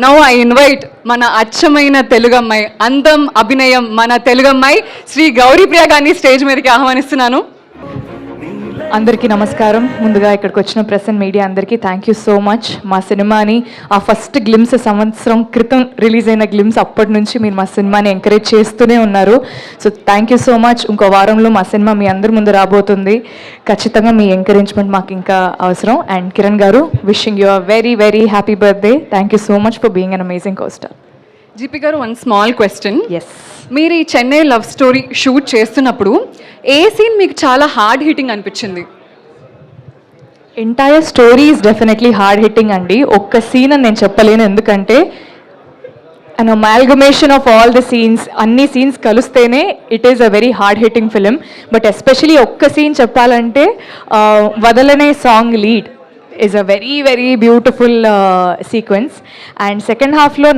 Now I invite మన అచ్చమైన తెలుగమ్మాయి, అందం అభినయం మన తెలుగమ్మాయి శ్రీ గౌరీప్రియ గారిని స్టేజ్ మీదకి ఆహ్వానిస్తున్నాను. అందరికీ నమస్కారం. ముందుగా ఇక్కడికి వచ్చిన ప్రెస్ అండ్ మీడియా అందరికీ థ్యాంక్ యూ సో మచ్. మా సినిమాని ఆ ఫస్ట్ గ్లిమ్స్ సంవత్సరం క్రితం రిలీజ్ అయిన గ్లిమ్స్ అప్పటి నుంచి మీరు మా సినిమాని ఎంకరేజ్ చేస్తూనే ఉన్నారు. So thank you so much. ఇంకో వారంలో మా సినిమా మీ అందరి ముందు రాబోతుంది. ఖచ్చితంగా మీ ఎంకరేజ్మెంట్ మాకు ఇంకా అవసరం. అండ్ కిరణ్ గారు, wishing you a very very happy birthday. Thank you so much for being an amazing co-star. GP గారు, వన్ స్మాల్ క్వశ్చన్. ఎస్, మీరు ఈ చెన్నై లవ్ స్టోరీ షూట్ చేస్తున్నప్పుడు ఏ సీన్ మీకు చాలా హార్డ్ హిట్టింగ్ అనిపించింది? Entire story is definitely hard hitting అండి. ఒక్క scene అని నేను చెప్పలేను, ఎందుకంటే an amalgamation of all the scenes, అన్ని సీన్స్ కలిస్తేనే it is a very hard hitting film. But especially ఒక్క సీన్ చెప్పాలంటే వదలనే song lead is a very very beautiful sequence. And second హాఫ్లో